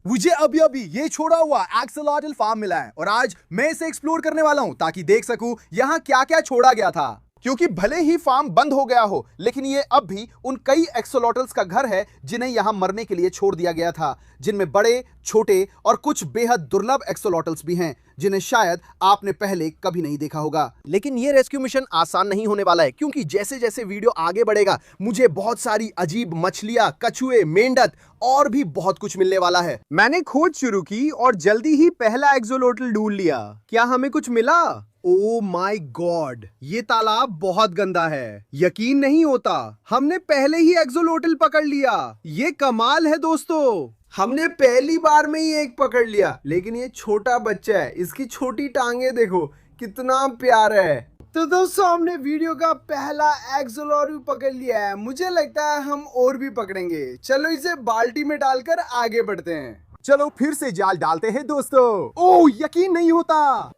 मुझे अभी अभी ये छोड़ा हुआ एक्सोलॉटल फार्म मिला है और आज मैं इसे एक्सप्लोर करने वाला हूं ताकि देख सकूं यहाँ क्या क्या छोड़ा गया था। क्योंकि भले ही फार्म बंद हो गया हो, लेकिन ये अब भी उन कई एक्सोलॉटल्स का घर है जिन्हें यहाँ मरने के लिए छोड़ दिया गया था, जिनमें बड़े, छोटे और कुछ बेहद दुर्लभ एक्सोलॉटल्स भी हैं जिन्हें शायद आपने पहले कभी नहीं देखा होगा। लेकिन ये रेस्क्यू मिशन आसान नहीं होने वाला है, क्योंकि जैसे जैसे वीडियो आगे बढ़ेगा मुझे बहुत सारी अजीब मछलियां, कछुए, मेंढक और भी बहुत कुछ मिलने वाला है। मैंने खोज शुरू की और जल्दी ही पहला एक्सोलॉटल ढूंढ लिया। क्या हमें कुछ मिला? ओ माय गॉड, ये तालाब बहुत गंदा है। यकीन नहीं होता, हमने पहले ही एक्सोलॉटल पकड़ लिया। ये कमाल है दोस्तों, हमने पहली बार में ही एक पकड़ लिया। लेकिन ये छोटा बच्चा है, इसकी छोटी टांगे देखो कितना प्यारा है। तो दोस्तों, हमने वीडियो का पहला एक्सोलॉटल पकड़ लिया है। मुझे लगता है हम और भी पकड़ेंगे। चलो इसे बाल्टी में डालकर आगे बढ़ते हैं। चलो फिर से जाल डालते हैं दोस्तों। ओह, यकीन नहीं होता,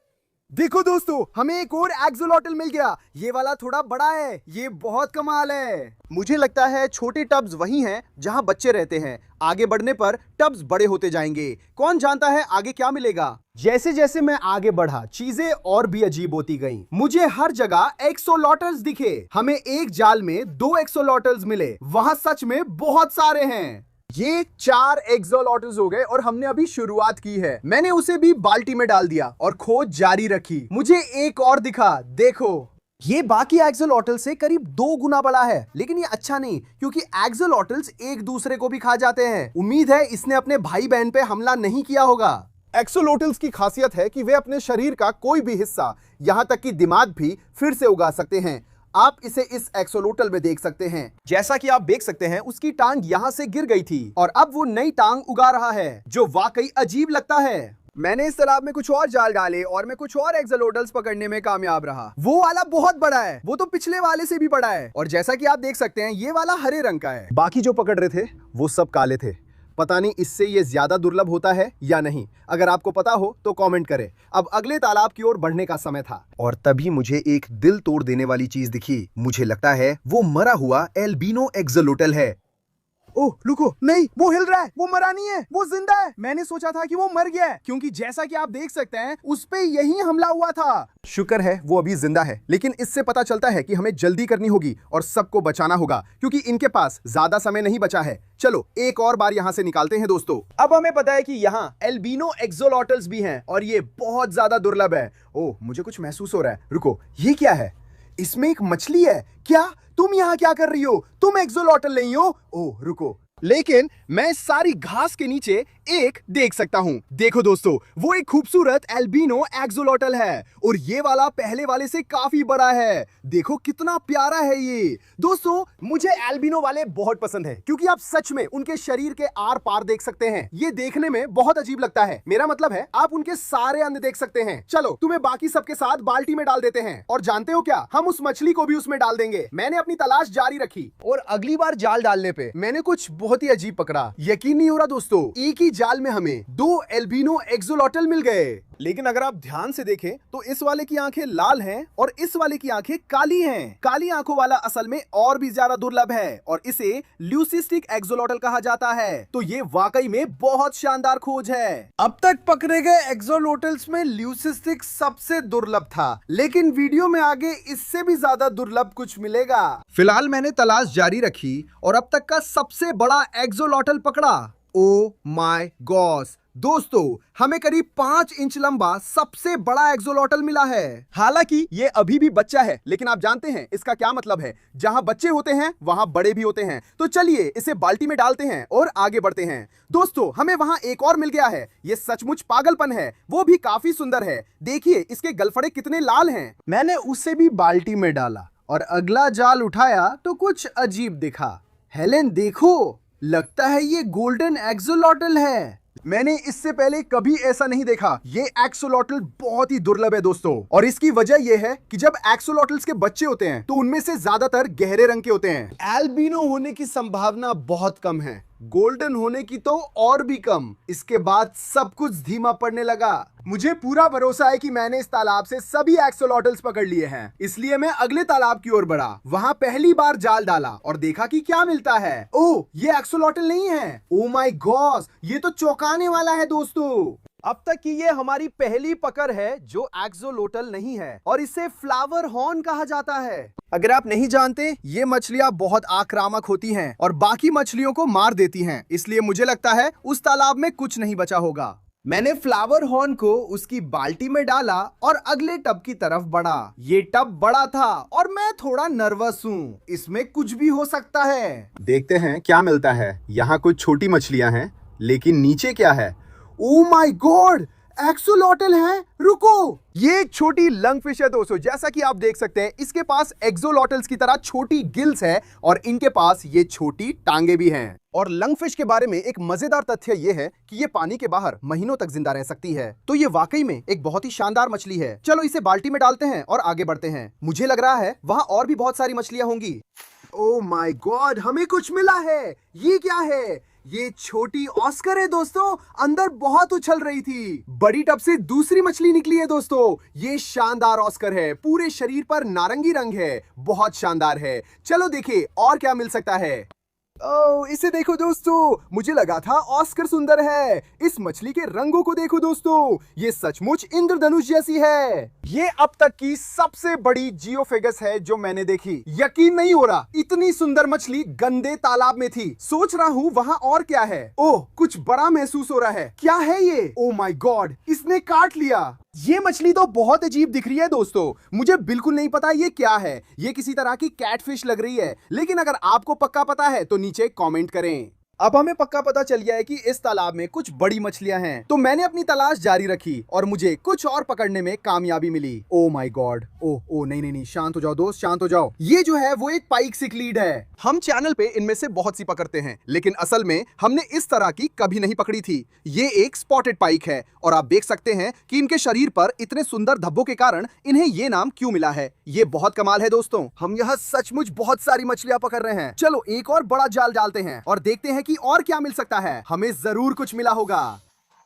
देखो दोस्तों, हमें एक और एक्सोलॉटल मिल गया। ये वाला थोड़ा बड़ा है, ये बहुत कमाल है। मुझे लगता है छोटे टब्स वही हैं जहां बच्चे रहते हैं। आगे बढ़ने पर टब्स बड़े होते जाएंगे। कौन जानता है आगे क्या मिलेगा। जैसे जैसे मैं आगे बढ़ा, चीजें और भी अजीब होती गईं। मुझे हर जगह एक्सोलॉटल्स दिखे। हमें एक जाल में 2 एक्सोलॉटल्स मिले, वहां सच में बहुत सारे हैं। ये 4 एक्सोलॉटल्स हो गए और हमने अभी शुरुआत की है। मैंने उसे भी बाल्टी में डाल दिया और खोज जारी रखी। मुझे एक और दिखा, देखो, ये बाकी एक्सोलॉटल से करीब 2 गुना बड़ा है। लेकिन ये अच्छा नहीं, क्योंकि एक्सोलॉटल्स एक दूसरे को भी खा जाते हैं। उम्मीद है इसने अपने भाई बहन पे हमला नहीं किया होगा। एक्सोलॉटल्स की खासियत है कि वे अपने शरीर का कोई भी हिस्सा, यहां तक कि दिमाग भी फिर से उगा सकते हैं। आप इसे इस एक्सोलॉटल में देख सकते हैं। जैसा कि आप देख सकते हैं, उसकी टांग यहां से गिर गई थी और अब वो नई टांग उगा रहा है, जो वाकई अजीब लगता है। मैंने इस तालाब में कुछ और जाल डाले और मैं कुछ और एक्सोलॉटल्स पकड़ने में कामयाब रहा। वो वाला बहुत बड़ा है, वो तो पिछले वाले से भी बड़ा है। और जैसा कि आप देख सकते हैं, ये वाला हरे रंग का है। बाकी जो पकड़ रहे थे वो सब काले थे। पता नहीं इससे ये ज्यादा दुर्लभ होता है या नहीं। अगर आपको पता हो तो कमेंट करें। अब अगले तालाब की ओर बढ़ने का समय था और तभी मुझे एक दिल तोड़ देने वाली चीज दिखी। मुझे लगता है वो मरा हुआ एल्बिनो एक्सोलॉटल है। ओह रुको, नहीं, वो हिल रहा है। वो मरा नहीं है, वो जिंदा है। मैंने सोचा था कि वो मर गया है, क्योंकि जैसा कि आप देख सकते हैं उस पे यही हमला हुआ था। शुक्र है वो अभी जिंदा है। लेकिन इससे पता चलता है कि हमें जल्दी करनी होगी और सबको बचाना होगा, क्योंकि इनके पास ज्यादा समय नहीं बचा है। चलो एक और बार यहाँ से निकालते हैं दोस्तों। अब हमें पता है कि यहाँ एल्बिनो एक्सोलॉटल्स भी हैं और ये बहुत ज्यादा दुर्लभ है। ओह, मुझे कुछ महसूस हो रहा है। रुको, ये क्या है? इसमें एक मछली है। क्या तुम यहाँ क्या कर रही हो? तुम एक्सोलॉटल नहीं हो? ओह रुको, लेकिन मैं इस सारी घास के नीचे एक देख सकता हूं। देखो दोस्तों, वो एक खूबसूरत एल्बिनो एक्सोलॉटल है और ये वाला पहले वाले से काफी बड़ा है। देखो कितना प्यारा है ये। दोस्तों, मुझे एल्बिनो वाले बहुत पसंद है, क्योंकि आप सच में उनके शरीर के आर पार देख सकते हैं। ये देखने में बहुत अजीब लगता है। मेरा मतलब है आप उनके सारे अंग देख सकते हैं। चलो तुम्हें बाकी सबके साथ बाल्टी में डाल देते हैं और जानते हो क्या, हम उस मछली को भी उसमें डाल देंगे। मैंने अपनी तलाश जारी रखी और अगली बार जाल डालने पे मैंने कुछ बहुत ही अजीब पकड़ा। यकीन नहीं हो रहा दोस्तों, एक ही जाल में हमें 2 एल्बिनो एक्सोलॉटल मिल गए। लेकिन अगर आप ध्यान से देखें तो इस वाले की आंखें लाल हैं और इस वाले की आंखें काली हैं। काली आंखों वाला असल में और भी ज्यादा दुर्लभ है और इसे ल्यूसिस्टिक एक्सोलॉटल कहा जाता है। तो ये वाकई में बहुत शानदार खोज है। अब तक पकड़े गए एक्सोलॉटल्स में ल्यूसिस्टिक सबसे दुर्लभ था, लेकिन वीडियो में आगे इससे भी ज्यादा दुर्लभ कुछ मिलेगा। फिलहाल मैंने तलाश जारी रखी और अब तक का सबसे बड़ा एक्सोलॉटल पकड़ा। ओ माय गॉड दोस्तों, हमें करीब 5 इंच लंबा सबसे बड़ा एक्सोलॉटल मिला है। हालांकि ये अभी भी बच्चा है, लेकिन आप जानते हैं इसका क्या मतलब है। जहां बच्चे होते हैं वहां बड़े भी होते हैं। तो चलिए इसे बाल्टी में डालते हैं और आगे बढ़ते हैं। दोस्तों, हमें वहां एक और मिल गया है। ये सचमुच पागलपन है, वो भी काफी सुंदर है। देखिए इसके गलफड़े कितने लाल हैं। मैंने उसे भी बाल्टी में डाला और अगला जाल उठाया तो कुछ अजीब दिखा। हेलेन देखो, लगता है ये गोल्डन एक्सोलॉटल है। मैंने इससे पहले कभी ऐसा नहीं देखा। ये एक्सोलॉटल बहुत ही दुर्लभ है दोस्तों, और इसकी वजह यह है कि जब एक्सोलॉटल्स के बच्चे होते हैं तो उनमें से ज्यादातर गहरे रंग के होते हैं। एल्बिनो होने की संभावना बहुत कम है। गोल्डन होने की तो और भी कम। इसके बाद सब कुछ धीमा पड़ने लगा। मुझे पूरा भरोसा है कि मैंने इस तालाब से सभी एक्सोलॉटल्स पकड़ लिए हैं, इसलिए मैं अगले तालाब की ओर बढ़ा। वहां पहली बार जाल डाला और देखा कि क्या मिलता है। ओह, ये एक्सोलॉटल नहीं है। ओ माय गॉड, ये तो चौंकाने वाला है दोस्तों। अब तक की ये हमारी पहली पकड़ है जो एक्सोलोटल नहीं है और इसे फ्लावर हॉर्न कहा जाता है। अगर आप नहीं जानते, ये मछलियां बहुत आक्रामक होती हैं और बाकी मछलियों को मार देती हैं, इसलिए मुझे लगता है उस तालाब में कुछ नहीं बचा होगा। मैंने फ्लावर हॉर्न को उसकी बाल्टी में डाला और अगले टब की तरफ बढ़ा। ये टब बड़ा था और मैं थोड़ा नर्वस हूँ, इसमें कुछ भी हो सकता है। देखते हैं क्या मिलता है। यहाँ कुछ छोटी मछलियां हैं, लेकिन नीचे क्या है? ओ माय गॉड, एक्सोलॉटल है। रुको, ये एक छोटी लंगफिश है दोस्तों। जैसा कि आप देख सकते हैं, इसके पास एक्सोलॉटल्स की तरह छोटी गिल्स है और इनके पास ये छोटी टांगे भी हैं। और लंगफिश के बारे में एक मजेदार तथ्य ये है कि ये पानी के बाहर महीनों तक जिंदा रह सकती है। तो ये वाकई में एक बहुत ही शानदार मछली है। चलो इसे बाल्टी में डालते हैं और आगे बढ़ते हैं। मुझे लग रहा है वहां और भी बहुत सारी मछलियां होंगी। ओ माय गॉड, हमें कुछ मिला है। ये क्या है? ये छोटी ऑस्कर है दोस्तों, अंदर बहुत उछल रही थी। बड़ी टब से दूसरी मछली निकली है दोस्तों। ये शानदार ऑस्कर है, पूरे शरीर पर नारंगी रंग है, बहुत शानदार है। चलो देखें और क्या मिल सकता है। ओह, इसे देखो दोस्तों, मुझे लगा था ऑस्कर सुंदर है। इस मछली के रंगों को देखो दोस्तों, ये सचमुच इंद्रधनुष जैसी है। ये अब तक की सबसे बड़ी जियोफेगस है जो मैंने देखी। यकीन नहीं हो रहा, इतनी सुंदर मछली गंदे तालाब में थी। सोच रहा हूँ वहाँ और क्या है। ओह, कुछ बड़ा महसूस हो रहा है। क्या है ये? ओह माय गॉड, इसने काट लिया। ये मछली तो बहुत अजीब दिख रही है दोस्तों, मुझे बिल्कुल नहीं पता ये क्या है। ये किसी तरह की कैटफिश लग रही है, लेकिन अगर आपको पक्का पता है तो नीचे कमेंट करें। अब हमें पक्का पता चल गया है कि इस तालाब में कुछ बड़ी मछलियां हैं, तो मैंने अपनी तलाश जारी रखी और मुझे कुछ और पकड़ने में कामयाबी मिली। ओ माय गॉड, ओ नहीं नहीं नहीं, शांत हो जाओ दोस्त, शांत हो जाओ। ये जो है वो एक पाइक सिक्लीड है। हम चैनल पे इनमें से बहुत सी पकड़ते हैं, लेकिन असल में हमने इस तरह की कभी नहीं पकड़ी थी। ये एक स्पॉटेड पाइक है और आप देख सकते हैं कि इनके शरीर पर इतने सुंदर धब्बों के कारण इन्हें ये नाम क्यों मिला है। ये बहुत कमाल है दोस्तों। हम यहाँ सचमुच बहुत सारी मछलियां पकड़ रहे हैं। चलो एक और बड़ा जाल डालते हैं और देखते हैं कि और क्या मिल सकता है। हमें जरूर कुछ मिला होगा।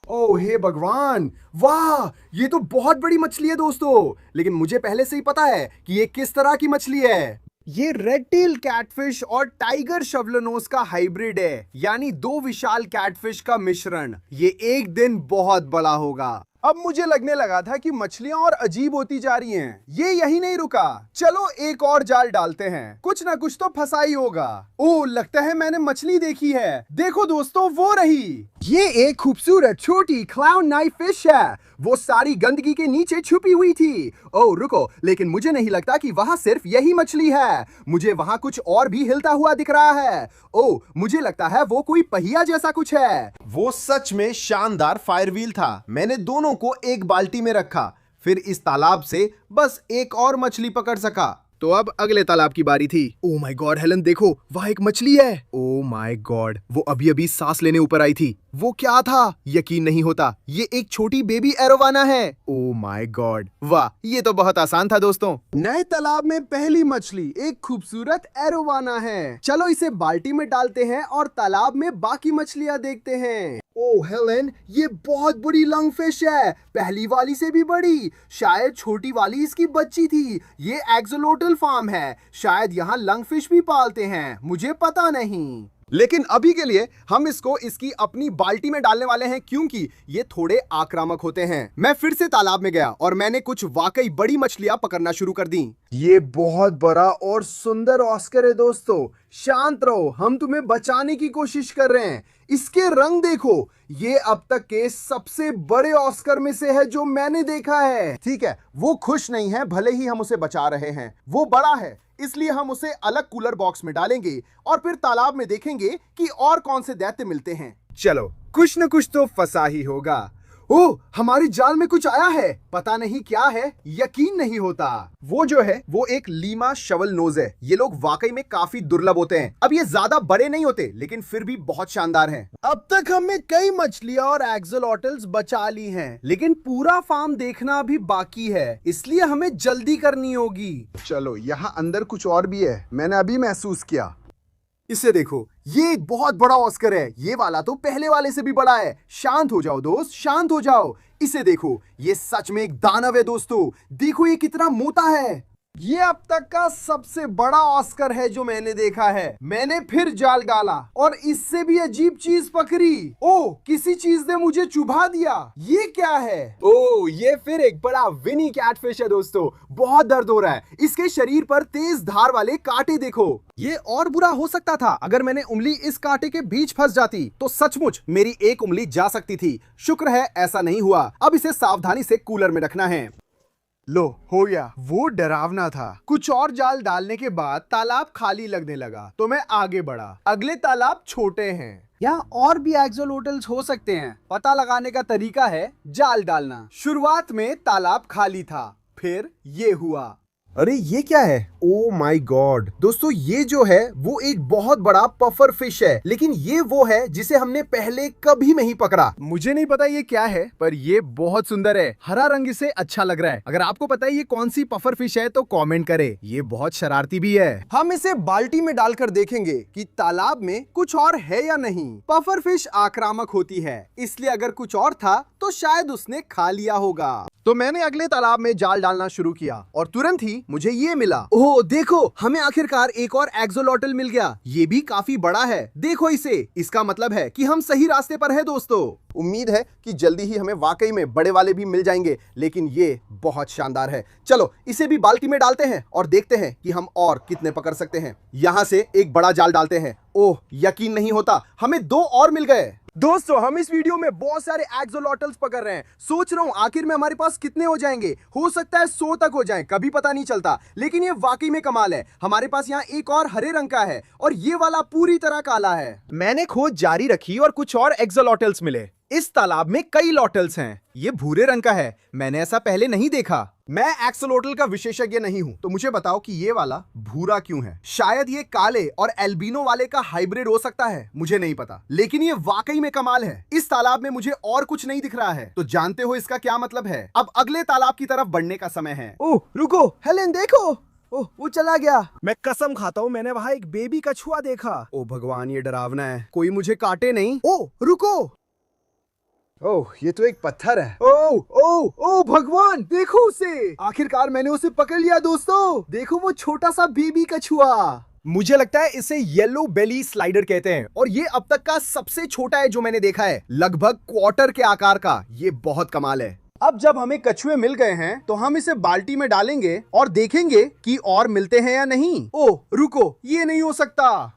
ओह हे भगवान, वाह, ये तो बहुत बड़ी मछली है दोस्तों, लेकिन मुझे पहले से ही पता है कि ये किस तरह की मछली है। ये रेड टेल कैटफिश और टाइगर शवलनोस का हाइब्रिड है, यानी दो विशाल कैटफिश का मिश्रण। ये एक दिन बहुत बड़ा होगा। अब मुझे लगने लगा था कि मछलियां और अजीब होती जा रही हैं। ये यही नहीं रुका, चलो एक और जाल डालते हैं, कुछ ना कुछ तो फंसा ही होगा। ओह, लगता है मैंने मछली देखी है। देखो दोस्तों, वो रही। ये एक खूबसूरत छोटी क्लाउन नाइफ फिश है। वो सारी गंदगी के नीचे छुपी हुई थी। ओह रुको, लेकिन मुझे नहीं लगता कि वहां सिर्फ यही मछली है। मुझे वहां कुछ और भी हिलता हुआ दिख रहा है। ओह, मुझे लगता है वो कोई पहिया जैसा कुछ है। वो सच में शानदार फायर व्हील था। मैंने दोनों को एक बाल्टी में रखा, फिर इस तालाब से बस एक और मछली पकड़ सका। तो अब अगले तालाब की बारी थी। ओ माय गॉड हेलन, देखो वहां एक मछली है। ओ माय गॉड, वो अभी अभी सांस लेने ऊपर आई थी। वो क्या था? यकीन नहीं होता, ये एक छोटी बेबी एरोवाना है। ओ माय गॉड, वाह, ये तो बहुत आसान था दोस्तों। नए तालाब में पहली मछली एक खूबसूरत एरोवाना है। चलो इसे बाल्टी में डालते हैं और तालाब में बाकी मछलियां देखते हैं। ओ हेलन, ये बहुत बड़ी लंगफिश है, पहली वाली से भी बड़ी। शायद छोटी वाली इसकी बच्ची थी। ये एक्सोलोटल फार्म है, शायद यहाँ लंगफिश भी पालते हैं, मुझे पता नहीं। लेकिन अभी के लिए हम इसको इसकी अपनी बाल्टी में डालने वाले हैं, क्योंकि ये थोड़े आक्रामक होते हैं। मैं फिर से तालाब में गया और मैंने कुछ वाकई बड़ी मछलियां पकड़ना शुरू कर दी। ये बहुत बड़ा और सुंदर ऑस्कर है दोस्तों। शांत रहो, हम तुम्हें बचाने की कोशिश कर रहे हैं। इसके रंग देखो, ये अब तक के सबसे बड़े ऑस्कर में से है जो मैंने देखा है। ठीक है, वो खुश नहीं है, भले ही हम उसे बचा रहे हैं। वो बड़ा है, इसलिए हम उसे अलग कूलर बॉक्स में डालेंगे और फिर तालाब में देखेंगे कि और कौन से दैत्य मिलते हैं। चलो, कुछ न कुछ तो फंसा ही होगा। ओह, हमारी जाल में कुछ आया है, पता नहीं क्या है, यकीन नहीं होता। वो जो है वो एक लीमा शवल नोज है। ये लोग वाकई में काफी दुर्लभ होते हैं। अब ये ज्यादा बड़े नहीं होते, लेकिन फिर भी बहुत शानदार हैं। अब तक हमें कई मछलियां और एक्सोलॉटल्स बचा ली हैं, लेकिन पूरा फार्म देखना भी बाकी है, इसलिए हमें जल्दी करनी होगी। चलो, यहाँ अंदर कुछ और भी है, मैंने अभी महसूस किया। इसे देखो, ये एक बहुत बड़ा ऑस्कर है। ये वाला तो पहले वाले से भी बड़ा है। शांत हो जाओ दोस्त, शांत हो जाओ। इसे देखो, ये सच में एक दानव है दोस्तों। देखो ये कितना मोटा है। ये अब तक का सबसे बड़ा ऑस्कर है जो मैंने देखा है। मैंने फिर जाल डाला और इससे भी अजीब चीज पकड़ी। ओ, किसी चीज ने मुझे चुभा दिया। ये क्या है? ओ, ये फिर एक बड़ा विनी कैटफिश है दोस्तों। बहुत दर्द हो रहा है। इसके शरीर पर तेज धार वाले कांटे देखो। ये और बुरा हो सकता था अगर मैंने उंगली इस कांटे के बीच फंस जाती तो सचमुच मेरी एक उंगली जा सकती थी। शुक्र है ऐसा नहीं हुआ। अब इसे सावधानी से कूलर में रखना है। लो, हो गया। वो डरावना था। कुछ और जाल डालने के बाद तालाब खाली लगने लगा तो मैं आगे बढ़ा। अगले तालाब छोटे हैं। यहाँ और भी एक्सोलोटल्स हो सकते हैं। पता लगाने का तरीका है जाल डालना। शुरुआत में तालाब खाली था, फिर ये हुआ। अरे ये क्या है? ओ माय गॉड दोस्तों, ये जो है वो एक बहुत बड़ा पफर फिश है, लेकिन ये वो है जिसे हमने पहले कभी नहीं पकड़ा। मुझे नहीं पता ये क्या है, पर ये बहुत सुंदर है। हरा रंग इसे अच्छा लग रहा है। अगर आपको पता है ये कौन सी पफर फिश है तो कमेंट करें। ये बहुत शरारती भी है। हम इसे बाल्टी में डालकर देखेंगे कि तालाब में कुछ और है या नहीं। पफर फिश आक्रामक होती है, इसलिए अगर कुछ और था तो शायद उसने खा लिया होगा। तो मैंने अगले तालाब में जाल डालना शुरू किया और तुरंत ही मुझे ये मिला। ओह देखो, हमें आखिरकार एक और एक्सोलोटल मिल गया। ये भी काफी बड़ा है। देखो इसे। इसका मतलब है कि हम सही रास्ते पर हैं दोस्तों। उम्मीद है कि जल्दी ही हमें वाकई में बड़े वाले भी मिल जाएंगे, लेकिन ये बहुत शानदार है। चलो इसे भी बाल्टी में डालते हैं और देखते हैं कि हम और कितने पकड़ सकते हैं। यहाँ से एक बड़ा जाल डालते हैं। ओह, यकीन नहीं होता, हमें 2 और मिल गए। दोस्तों हम इस वीडियो में बहुत सारे एक्सोलोटल्स पकड़ रहे हैं। सोच रहा हूं आखिर में हमारे पास कितने हो जाएंगे। हो सकता है 100 तक हो जाएं, कभी पता नहीं चलता। लेकिन ये वाकई में कमाल है। हमारे पास यहाँ एक और हरे रंग का है और ये वाला पूरी तरह काला है। मैंने खोज जारी रखी और कुछ और एक्सोलोटल्स मिले। इस तालाब में कई लॉटल्स हैं। ये भूरे रंग का है। मैंने ऐसा पहले नहीं देखा। मैं एक्सोलोटल का विशेषज्ञ नहीं हूं, तो मुझे बताओ कि ये वाला भूरा क्यों है। शायद ये काले और एल्बिनो वाले का हाइब्रिड हो सकता है, मुझे नहीं पता। लेकिन ये वाकई में कमाल है। इस तालाब में मुझे और कुछ नहीं दिख रहा है, तो जानते हो इसका क्या मतलब है। अब अगले तालाब की तरफ बढ़ने का समय है। ओह रुको, हेलेन देखो। ओह, वो चला गया। मैं कसम खाता हूँ मैंने वहां एक बेबी कछुआ देखा। ओ भगवान, ये डरावना है। कोई मुझे काटे नहीं। ओह रुको। ओह, ये तो एक पत्थर है। ओह ओह ओह भगवान, देखो उसे। आखिरकार मैंने उसे पकड़ लिया दोस्तों। देखो वो छोटा सा बेबी कछुआ। मुझे लगता है इसे येलो बेली स्लाइडर कहते हैं और ये अब तक का सबसे छोटा है जो मैंने देखा है। लगभग क्वार्टर के आकार का। ये बहुत कमाल है। अब जब हमें कछुए मिल गए हैं तो हम इसे बाल्टी में डालेंगे और देखेंगे कि और मिलते हैं या नहीं। ओह रुको, ये नहीं हो सकता।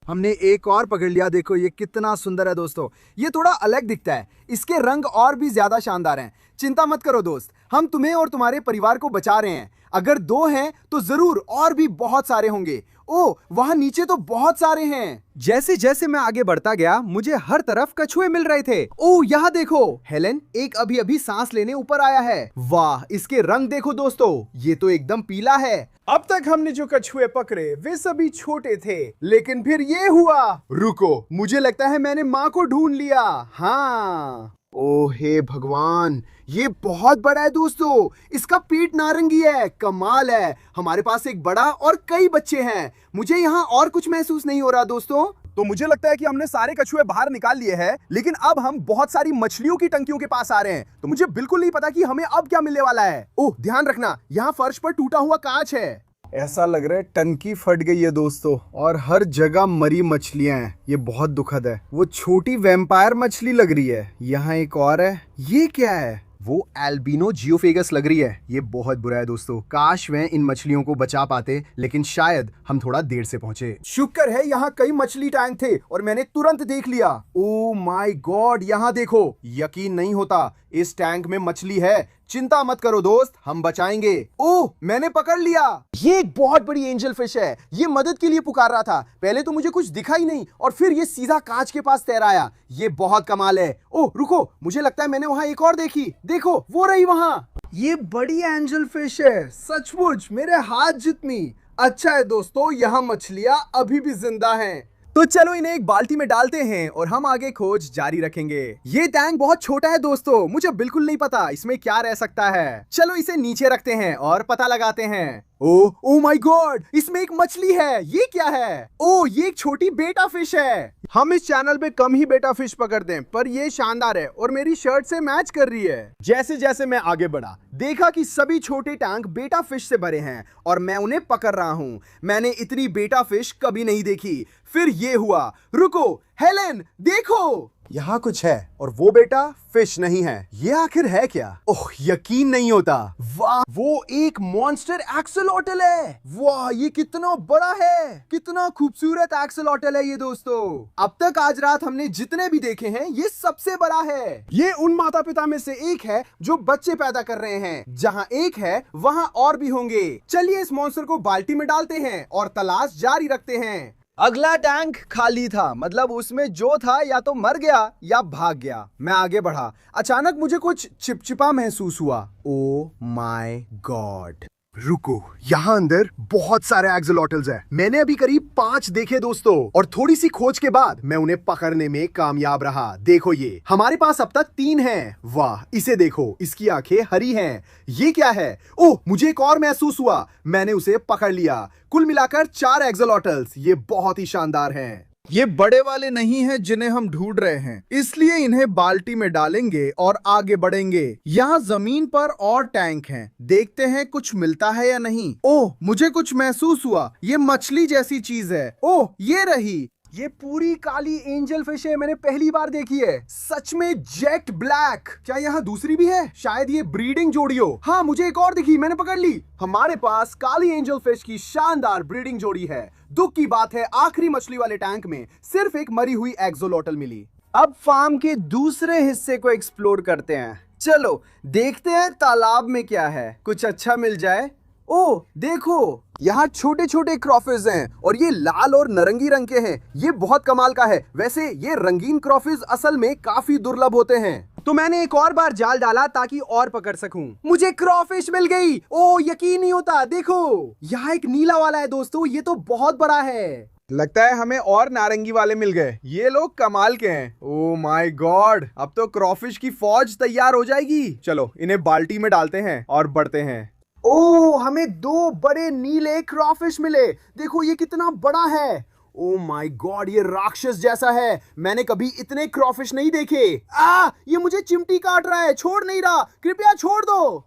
हमने एक और पकड़ लिया। देखो ये कितना सुंदर है दोस्तों। ये थोड़ा अलग दिखता है। इसके रंग और भी ज्यादा शानदार हैं। चिंता मत करो दोस्त, हम तुम्हें और तुम्हारे परिवार को बचा रहे हैं। अगर 2 हैं तो जरूर और भी बहुत सारे होंगे। ओह, वहां नीचे तो बहुत सारे हैं। जैसे जैसे मैं आगे बढ़ता गया मुझे हर तरफ कछुए मिल रहे थे। ओह यहाँ देखो, हेलेन एक अभी अभी सांस लेने ऊपर आया है। वाह, इसके रंग देखो दोस्तों, ये तो एकदम पीला है। अब तक हमने जो कछुए पकड़े वे सभी छोटे थे, लेकिन फिर ये हुआ। रुको, मुझे लगता है मैंने माँ को ढूंढ लिया। हाँ। ओह हे भगवान, ये बहुत बड़ा है दोस्तों। इसका पेट नारंगी है। कमाल है। हमारे पास एक बड़ा और कई बच्चे हैं। मुझे यहाँ और कुछ महसूस नहीं हो रहा दोस्तों। तो मुझे लगता है कि हमने सारे कछुए बाहर निकाल लिए हैं, लेकिन अब हम बहुत सारी मछलियों की टंकियों के पास आ रहे हैं। तो मुझे बिल्कुल नहीं पता कि हमें अब क्या मिलने वाला है। ओह ध्यान रखना, यहाँ फर्श पर टूटा हुआ कांच है। ऐसा लग रहा है टंकी फट गई है दोस्तों और हर जगह मरी मछलियां हैं। ये बहुत दुखद है। वो छोटी वैम्पायर मछली लग रही है। यहाँ एक और है। ये क्या है? वो एल्बिनो जियोफेगस लग रही है। ये बहुत बुरा है दोस्तों। काश वे इन मछलियों को बचा पाते, लेकिन शायद हम थोड़ा देर से पहुंचे। शुक्र है यहाँ कई मछली टैंक थे और मैंने तुरंत देख लिया। ओह माय गॉड, यहाँ देखो। यकीन नहीं होता, इस टैंक में मछली है। चिंता मत करो दोस्त, हम बचाएंगे। ओह मैंने पकड़ लिया। ये एक बहुत बड़ी एंजल फिश है। ये मदद के लिए पुकार रहा था। पहले तो मुझे कुछ दिखा ही नहीं और फिर ये सीधा कांच के पास तैराया। ये बहुत कमाल है। ओह रुको, मुझे लगता है मैंने वहां एक और देखी। देखो वो रही वहां। ये बड़ी एंजल फिश है, सचमुच मेरे हाथ जितनी। अच्छा है दोस्तों, यहाँ मछलियां अभी भी जिंदा हैं। तो चलो इन्हें एक बाल्टी में डालते हैं और हम आगे खोज जारी रखेंगे। ये टैंक बहुत छोटा है दोस्तों, मुझे बिल्कुल नहीं पता इसमें क्या रह सकता है। चलो इसे नीचे रखते हैं और पता लगाते हैं। ओ माय गॉड, इसमें एक मछली है। ये क्या है? ओ, ये एक छोटी बेटा फिश है। हम इस चैनल पे कम ही बेटा फिश पकड़ते हैं, पर ये शानदार है और मेरी शर्ट से मैच कर रही है। जैसे जैसे मैं आगे बढ़ा, देखा कि सभी छोटे टैंक बेटा फिश से भरे हैं और मैं उन्हें पकड़ रहा हूं। मैंने इतनी बेटा फिश कभी नहीं देखी। फिर ये हुआ। रुको हेलेन, देखो, यहाँ कुछ है और वो बेटा फिश नहीं है। ये आखिर है क्या? ओह, यकीन नहीं होता। वाह, वो एक मॉन्स्टर एक्सेलोटल है। वाह, ये कितना बड़ा है, कितना खूबसूरत एक्सेलोटल है ये दोस्तों। अब तक आज रात हमने जितने भी देखे हैं, ये सबसे बड़ा है। ये उन माता पिता में से एक है जो बच्चे पैदा कर रहे हैं। जहाँ एक है वहाँ और भी होंगे। चलिए इस मॉन्स्टर को बाल्टी में डालते हैं और तलाश जारी रखते हैं। अगला टैंक खाली था, मतलब उसमें जो था या तो मर गया या भाग गया। मैं आगे बढ़ा, अचानक मुझे कुछ चिपचिपा महसूस हुआ। ओ माय गॉड, रुको, यहाँ अंदर बहुत सारे एक्सोलॉटल्स हैं। मैंने अभी करीब 5 देखे दोस्तों, और थोड़ी सी खोज के बाद मैं उन्हें पकड़ने में कामयाब रहा। देखो, ये हमारे पास अब तक 3 हैं। वाह, इसे देखो, इसकी आंखें हरी हैं। ये क्या है? ओह, मुझे एक और महसूस हुआ। मैंने उसे पकड़ लिया। कुल मिलाकर 4 एक्सोलॉटल्स। ये बहुत ही शानदार हैं। ये बड़े वाले नहीं हैं जिन्हें हम ढूंढ रहे हैं, इसलिए इन्हें बाल्टी में डालेंगे और आगे बढ़ेंगे। यहाँ जमीन पर और टैंक हैं, देखते हैं कुछ मिलता है या नहीं। ओह, मुझे कुछ महसूस हुआ। ये मछली जैसी चीज है। ओह, ये रही। ये पूरी काली एंजल फिश है, मैंने पहली बार देखी है। सच में जेट ब्लैक। क्या यहाँ दूसरी भी है? शायद ये ब्रीडिंग जोड़ी हो। हाँ, मुझे एक और दिखी, मैंने पकड़ ली। हमारे पास काली एंजल फिश की शानदार ब्रीडिंग जोड़ी है। दुख की बात है, आखिरी मछली वाले टैंक में सिर्फ एक मरी हुई एक्सोलोटल मिली। अब फार्म के दूसरे हिस्से को एक्सप्लोर करते हैं। चलो देखते हैं तालाब में क्या है, कुछ अच्छा मिल जाए। ओह देखो, यहाँ छोटे छोटे क्रॉफिश हैं और ये लाल और नारंगी रंग के हैं। ये बहुत कमाल का है। वैसे ये रंगीन क्रॉफिश असल में काफी दुर्लभ होते हैं। तो मैंने एक और बार जाल डाला ताकि और पकड़ सकूं। मुझे क्रॉफिश मिल गई। ओह, यकीन नहीं होता। देखो, यहाँ एक नीला वाला है दोस्तों, ये तो बहुत बड़ा है। लगता है हमें और नारंगी वाले मिल गए। ये लोग कमाल के हैं। ओह माय गॉड, अब तो क्रॉफिश की फौज तैयार हो जाएगी। चलो इन्हें बाल्टी में डालते हैं और बढ़ते हैं। ओह, हमें 2 बड़े नीले क्रॉफिश मिले। देखो ये कितना बड़ा है। ओह माय गॉड, ये राक्षस जैसा है। मैंने कभी इतने क्रॉफिश नहीं देखे। ये मुझे चिमटी काट रहा है, छोड़ नहीं रहा। कृपया छोड़ दो।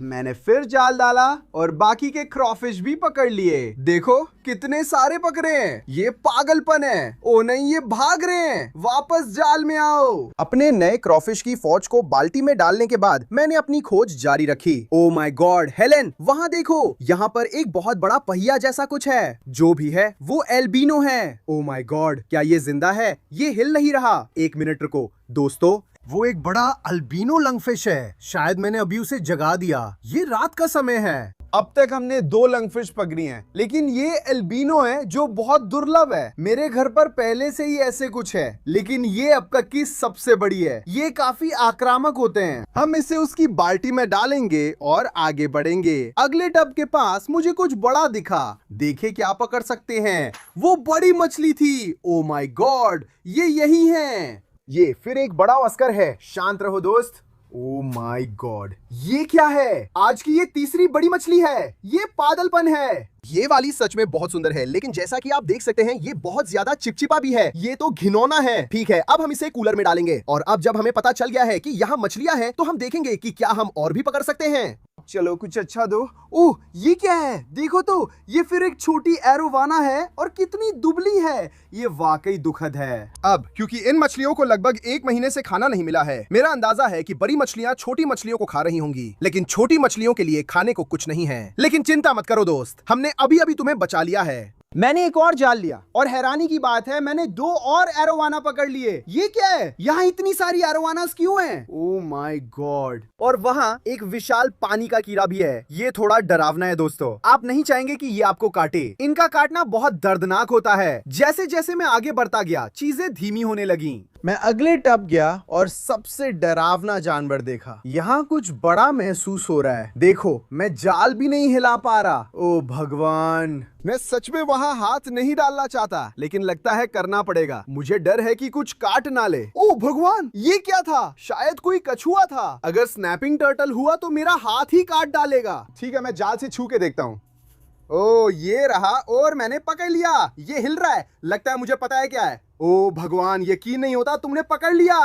मैंने फिर जाल डाला और बाकी के क्रॉफिश भी पकड़ लिए। देखो कितने सारे पकड़े हैं। ये पागलपन है। ओ नहीं, ये भाग रहे हैं। वापस जाल में आओ। अपने नए क्रॉफिश की फौज को बाल्टी में डालने के बाद मैंने अपनी खोज जारी रखी। ओ माय गॉड हेलेन, वहाँ देखो, यहाँ पर एक बहुत बड़ा पहिया जैसा कुछ है। जो भी है वो एल्बिनो है। ओ माय गॉड, क्या ये जिंदा है? ये हिल नहीं रहा। 1 मिनट रुको दोस्तों, वो एक बड़ा अल्बिनो लंगफिश है। शायद मैंने अभी उसे जगा दिया। ये रात का समय है। अब तक हमने 2 लंगफिश पकड़ी हैं, लेकिन ये एल्बिनो है जो बहुत दुर्लभ है। मेरे घर पर पहले से ही ऐसे कुछ है, लेकिन ये अब तक की सबसे बड़ी है। ये काफी आक्रामक होते हैं। हम इसे उसकी बाल्टी में डालेंगे और आगे बढ़ेंगे। अगले टब के पास मुझे कुछ बड़ा दिखा। देखे क्या पकड़ सकते हैं। वो बड़ी मछली थी। ओ माय गॉड, ये यही है। ये फिर एक बड़ा ऑस्कर है। शांत रहो दोस्त। ओ माय गॉड, ये क्या है? आज की ये तीसरी बड़ी मछली है। ये पागलपन है। ये वाली सच में बहुत सुंदर है, लेकिन जैसा कि आप देख सकते हैं ये बहुत ज्यादा चिपचिपा भी है। ये तो घिनौना है। ठीक है, अब हम इसे कूलर में डालेंगे और अब जब हमें पता चल गया है कि यहाँ मछलियां हैं, तो हम देखेंगे कि क्या हम और भी पकड़ सकते हैं। चलो कुछ अच्छा दो। ओह, ये क्या है? देखो तो, ये फिर एक छोटी एरोवाना है और कितनी दुबली है। ये वाकई दुखद है। अब क्योंकि इन मछलियों को लगभग 1 महीने से खाना नहीं मिला है, मेरा अंदाजा है कि बड़ी मछलियां छोटी मछलियों को खा रही होंगी, लेकिन छोटी मछलियों के लिए खाने को कुछ नहीं है। लेकिन चिंता मत करो दोस्त, हमने अभी अभी तुम्हें बचा लिया है। मैंने एक और जाल लिया और हैरानी की बात है मैंने 2 और एरोवाना पकड़ लिए। ये क्या है? यहाँ इतनी सारी एरोवानास क्यों हैं? Oh my God. और वहाँ एक विशाल पानी का कीड़ा भी है। ये थोड़ा डरावना है दोस्तों। आप नहीं चाहेंगे कि ये आपको काटे। इनका काटना बहुत दर्दनाक होता है। जैसे जैसे मैं आगे बढ़ता गया, चीजें धीमी होने लगी। मैं अगले टब गया और सबसे डरावना जानवर देखा। यहाँ कुछ बड़ा महसूस हो रहा है। देखो, मैं जाल भी नहीं हिला पा रहा। ओ भगवान, मैं सच में वहाँ हाथ नहीं डालना चाहता, लेकिन लगता है करना पड़ेगा। मुझे डर है कि कुछ काट ना ले। ओ भगवान, ये क्या था? शायद कोई कछुआ था। अगर स्नैपिंग टर्टल हुआ तो मेरा हाथ ही काट डालेगा। ठीक है, मैं जाल से छू के देखता हूँ। ओ, ये रहा और मैंने पकड़ लिया। ये हिल रहा है, लगता है मुझे पता है क्या है। ओ भगवान, यकीन नहीं होता तुमने पकड़ लिया।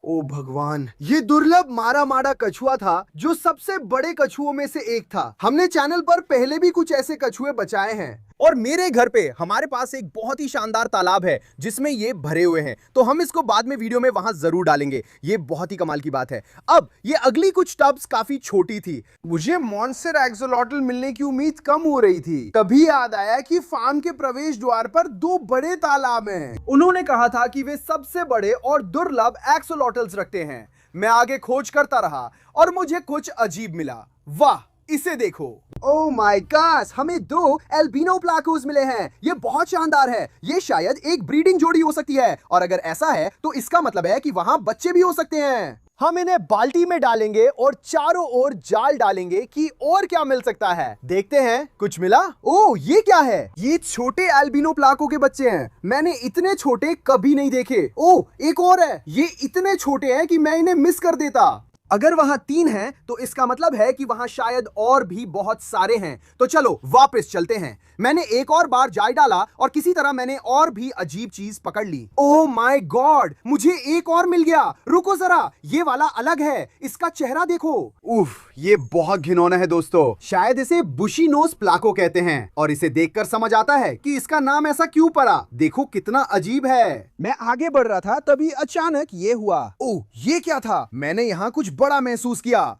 ओ भगवान, ये दुर्लभ मारा मारा कछुआ था जो सबसे बड़े कछुओं में से एक था। हमने चैनल पर पहले भी कुछ ऐसे कछुए बचाए हैं और मेरे घर पे हमारे पास एक बहुत ही शानदार तालाब है जिसमें ये भरे हुए हैं, तो हम इसको बाद में वीडियो में वहां जरूर डालेंगे। ये बहुत ही कमाल की बात है। अब ये अगली कुछ टब्स काफी छोटी थी। मुझे मॉन्स्टर एक्सोलॉटल मिलने की उम्मीद कम हो रही थी। तभी याद आया कि फार्म के प्रवेश द्वार पर 2 बड़े तालाब हैं। उन्होंने कहा था कि वे सबसे बड़े और दुर्लभ एक्सोलॉटल्स रखते हैं। मैं आगे खोज करता रहा और मुझे कुछ अजीब मिला। वाह, इसे देखो। ओह माय गॉड, हमें 2 एल्बिनो प्लाकोस मिले हैं। ये बहुत शानदार है। ये शायद एक ब्रीडिंग जोड़ी हो सकती है और अगर ऐसा है तो इसका मतलब है कि वहां बच्चे भी हो सकते हैं। हम इन्हें बाल्टी में डालेंगे और चारों ओर जाल डालेंगे कि और क्या मिल सकता है। देखते हैं, कुछ मिला? ओह, ये क्या है? ये छोटे एल्बिनो प्लाको के बच्चे हैं। मैंने इतने छोटे कभी नहीं देखे। ओह, एक और है। ये इतने छोटे हैं कि मैं इन्हें मिस कर देता। अगर वहां 3 हैं तो इसका मतलब है कि वहां शायद और भी बहुत सारे हैं। तो चलो वापस चलते हैं। मैंने एक और बार जाल डाला और किसी तरह मैंने और भी अजीब चीज पकड़ ली। ओह माय गॉड, मुझे एक और मिल गया। रुको जरा, ये वाला अलग है। इसका चेहरा देखो। उफ, ये बहुत घिनौना है दोस्तों। शायद इसे बुशी नोज प्लाको कहते हैं और इसे देखकर समझ आता है कि इसका नाम ऐसा क्यों पड़ा। देखो कितना अजीब है। मैं आगे बढ़ रहा था तभी अचानक ये हुआ। ओह, ये क्या था? मैंने यहाँ कुछ बड़ा महसूस किया।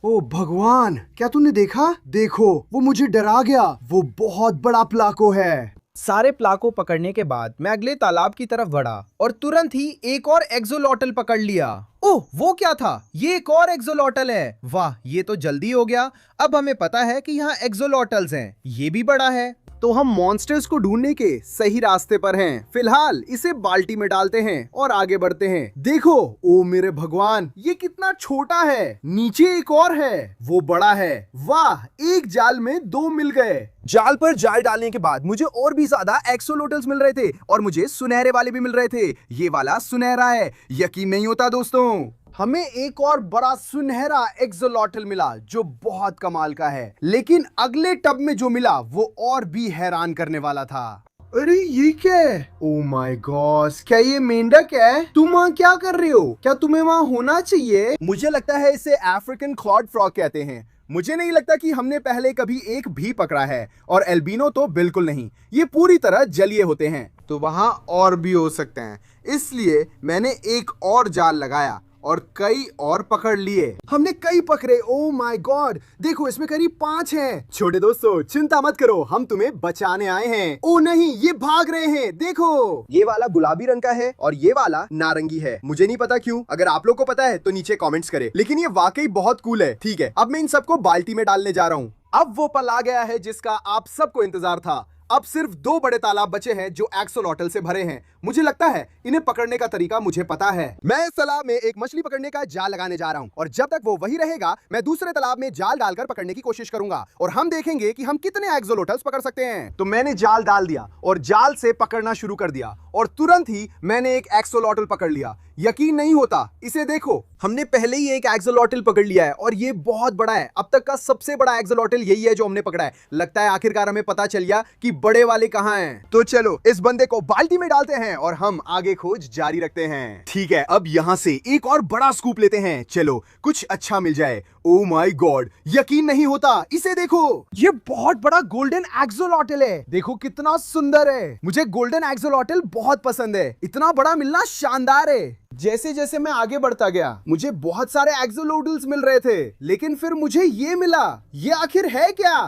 ओ भगवान, क्या तूने देखा? देखो, वो मुझे डरा गया। वो बहुत बड़ा प्लाको है। सारे प्लाको पकड़ने के बाद मैं अगले तालाब की तरफ बढ़ा और तुरंत ही एक और एक्सोलॉटल पकड़ लिया। ओह, वो क्या था? ये एक और एक्सोलॉटल है। वाह, ये तो जल्दी हो गया। अब हमें पता है कि यहाँ एक्सोलॉटल्स हैं। ये भी बड़ा है। तो हम मॉन्स्टर्स को ढूंढने के सही रास्ते पर हैं। फिलहाल इसे बाल्टी में डालते हैं और आगे बढ़ते हैं। देखो, ओ मेरे भगवान, ये कितना छोटा है। नीचे एक और है, वो बड़ा है। वाह, एक जाल में 2 मिल गए। जाल पर जाल डालने के बाद मुझे और भी ज्यादा एक्सोलोटल्स मिल रहे थे और मुझे सुनहरे वाले भी मिल रहे थे। ये वाला सुनहरा है। यकीन नहीं होता दोस्तों, हमें एक और बड़ा सुनहरा एक्सोलॉटल मिला जो बहुत कमाल का है। लेकिन अगले टब में जो मिला वो और भी हैरान करने वाला था। अरे ये क्या है? ओह माय गॉड, क्या ये मेंढक है? तुम वहाँ क्या कर रहे हो? क्या तुम्हें वहाँ होना चाहिए? मुझे लगता है इसे अफ्रीकन क्लॉड फ्रॉग कहते हैं। मुझे नहीं लगता कि हमने पहले कभी एक भी पकड़ा है और एल्बिनो तो बिल्कुल नहीं। ये पूरी तरह जलीय होते हैं, तो वहां और भी हो सकते हैं। इसलिए मैंने एक और जाल लगाया और कई और पकड़ लिए। हमने कई पकड़े। ओह माय गॉड, देखो इसमें करीब 5 हैं। छोटे दोस्तों, चिंता मत करो, हम तुम्हें बचाने आए हैं। ओह नहीं, ये भाग रहे हैं। देखो, ये वाला गुलाबी रंग का है और ये वाला नारंगी है। मुझे नहीं पता क्यों। अगर आप लोग को पता है तो नीचे कमेंट्स करें। लेकिन ये वाकई बहुत कूल है। ठीक है, अब मैं इन सबको बाल्टी में डालने जा रहा हूँ। अब वो पल आ गया है जिसका आप सबको इंतजार था। अब सिर्फ 2 बड़े तालाब बचे हैं जो एक्सोलॉटल से भरे हैं। मुझे लगता है इन्हें पकड़ने का तरीका मुझे पता है। मैं इस तालाब में एक मछली पकड़ने का जाल लगाने जा रहा हूं और जब तक वो वही रहेगा मैं दूसरे तालाब में जाल डालकर पकड़ने की कोशिश करूंगा और हम देखेंगे कि हम कितने एक्सोलॉटल्स पकड़ सकते हैं। तो मैंने जाल डाल दिया और जाल से पकड़ना शुरू कर दिया और तुरंत ही मैंने एक एक्सोलॉटल पकड़ लिया। यकीन नहीं होता, इसे देखो, हमने पहले ही एक एक्सोलॉटल पकड़ लिया है और ये बहुत बड़ा है। अब तक का सबसे बड़ा एक्सोलॉटल यही है जो हमने पकड़ा है। लगता है आखिरकार हमें पता चल गया कि बड़े वाले कहां हैं। तो चलो इस बंदे को बाल्टी में डालते हैं और हम आगे खोज जारी रखते हैं। ठीक है, अब यहां से एक और बड़ा स्कूप लेते हैं। चलो कुछ अच्छा मिल जाए। ओह माय गॉड, यकीन नहीं होता, इसे देखो, ये बहुत बड़ा गोल्डन एक्सोलॉटल है। देखो कितना सुंदर है। मुझे गोल्डन एक्सोलॉटल बहुत पसंद है। इतना बड़ा मिलना शानदार है। जैसे जैसे मैं आगे बढ़ता गया मुझे बहुत सारे एक्सोलॉटल्स मिल रहे थे, लेकिन फिर मुझे ये मिला। ये आखिर है क्या?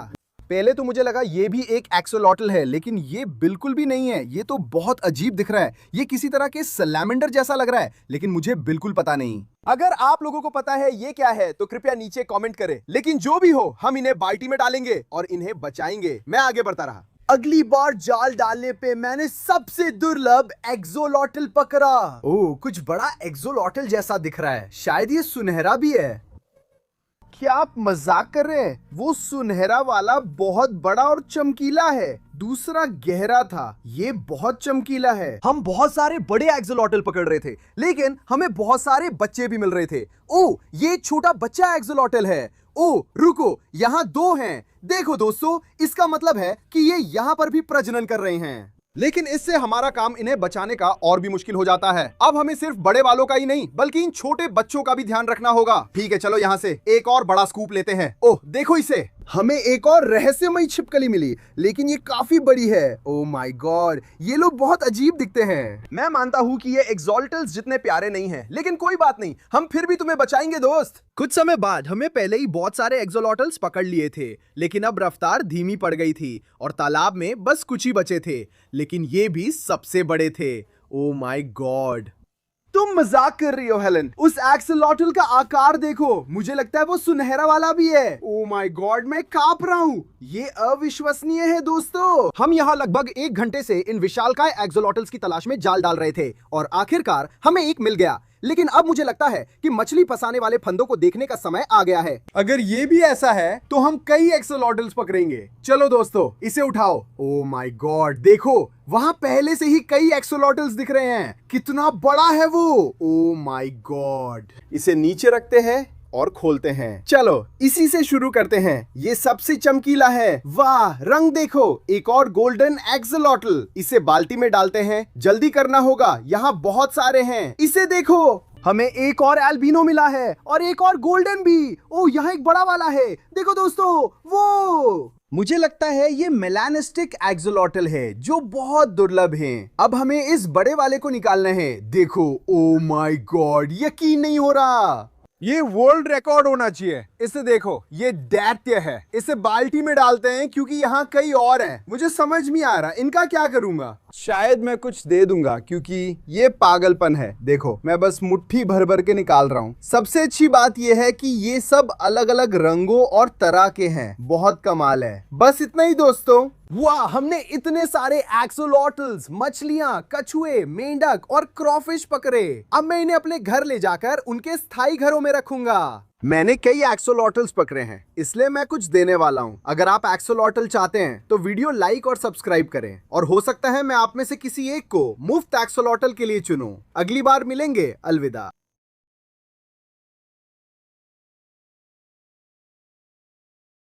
पहले तो मुझे लगा ये भी एक एक्सोलॉटल है, लेकिन ये बिल्कुल भी नहीं है। ये तो बहुत अजीब दिख रहा है। ये किसी तरह के सैलामेंडर जैसा लग रहा है, लेकिन मुझे बिल्कुल पता नहीं। अगर आप लोगों को पता है ये क्या है तो कृपया नीचे कमेंट करें। लेकिन जो भी हो, हम इन्हें बाल्टी में डालेंगे और इन्हें बचाएंगे। मैं आगे बढ़ता रहा। अगली बार जाल डालने पे मैंने सबसे दुर्लभ एक्सोलॉटल पकड़ा। ओह, कुछ बड़ा एक्सोलॉटल जैसा दिख रहा है, शायद ये सुनहरा भी है। क्या आप मजाक कर रहे हैं? वो सुनहरा वाला बहुत बड़ा और चमकीला है, दूसरा गहरा था, ये बहुत चमकीला है। हम बहुत सारे बड़े एक्सोलॉटल पकड़ रहे थे, लेकिन हमें बहुत सारे बच्चे भी मिल रहे थे। ओह, ये छोटा बच्चा एक्सोलॉटल है। ओह रुको, यहाँ 2 हैं। देखो दोस्तों, इसका मतलब है कि ये यहाँ पर भी प्रजनन कर रहे हैं। लेकिन इससे हमारा काम इन्हें बचाने का और भी मुश्किल हो जाता है। अब हमें सिर्फ बड़े वालों का ही नहीं, बल्कि इन छोटे बच्चों का भी ध्यान रखना होगा। ठीक है, चलो यहाँ से एक और बड़ा स्कूप लेते हैं। ओह देखो इसे, हमें एक और रहस्यमयी छिपकली मिली, लेकिन ये काफी बड़ी है। ओह माय गॉड, ये लोग बहुत अजीब दिखते हैं। मैं मानता हूँ कि ये एक्सोल्टल्स जितने प्यारे नहीं हैं, लेकिन कोई बात नहीं, हम फिर भी तुम्हें बचाएंगे दोस्त। कुछ समय बाद हमें पहले ही बहुत सारे एक्सोलॉटल्स पकड़ लिए थे, लेकिन अब रफ्तार धीमी पड़ गई थी और तालाब में बस कुछ ही बचे थे, लेकिन ये भी सबसे बड़े थे। ओह माय गॉड, तुम मजाक कर रही हो हेलन? उस एक्सोलॉटल का आकार देखो, मुझे लगता है वो सुनहरा वाला भी है। ओह माय गॉड, मैं कांप रहा हूँ, ये अविश्वसनीय है दोस्तों। हम यहाँ लगभग 1 घंटे से इन विशालकाय एक्सोलॉटल्स की तलाश में जाल डाल रहे थे और आखिरकार हमें एक मिल गया। लेकिन अब मुझे लगता है कि मछली फंसाने वाले फंदों को देखने का समय आ गया है। अगर ये भी ऐसा है तो हम कई एक्सोलॉटल्स पकड़ेंगे। चलो दोस्तों, इसे उठाओ। ओह माय गॉड, देखो वहां पहले से ही कई एक्सोलॉटल्स दिख रहे हैं। कितना बड़ा है वो! ओह माय गॉड, इसे नीचे रखते हैं और खोलते हैं। चलो इसी से शुरू करते हैं। ये सबसे चमकीला है। वाह, रंग देखो, एक और गोल्डन एक्सोलॉटल। इसे बाल्टी में डालते हैं, जल्दी करना होगा, यहाँ बहुत सारे हैं। इसे देखो, हमें एक और एल्बिनो मिला है और एक और गोल्डन भी। ओह, यहाँ एक बड़ा वाला है, देखो दोस्तों, वो मुझे लगता है ये मेलानिस्टिक एक्सोलॉटल है जो बहुत दुर्लभ हैं। अब हमें इस बड़े वाले को निकालना है। देखो, ओह माय गॉड, यकीन नहीं हो रहा, ये वर्ल्ड रिकॉर्ड होना चाहिए। इसे देखो, ये दैत्य है। इसे बाल्टी में डालते हैं क्योंकि यहाँ कई और हैं। मुझे समझ नहीं आ रहा इनका क्या करूंगा। शायद मैं कुछ दे दूंगा क्योंकि ये पागलपन है। देखो, मैं बस मुट्ठी भर भर के निकाल रहा हूँ। सबसे अच्छी बात यह है कि ये सब अलग अलग रंगों और तरह के हैं। बहुत कमाल है। बस इतना ही दोस्तों। वाह, हमने इतने सारे एक्सोलॉटल्स, मछलियां, कछुए, मेंढक और क्रॉफिश पकड़े। अब मैं इन्हें अपने घर ले जाकर उनके स्थायी घरों में रखूंगा। मैंने कई एक्सोलॉटल्स पकड़े हैं, इसलिए मैं कुछ देने वाला हूं। अगर आप एक्सोलॉटल चाहते हैं तो वीडियो लाइक और सब्सक्राइब करें, और हो सकता है मैं आप में से किसी एक को मुफ्त एक्सोलॉटल के लिए चुनूं। अगली बार मिलेंगे, अलविदा।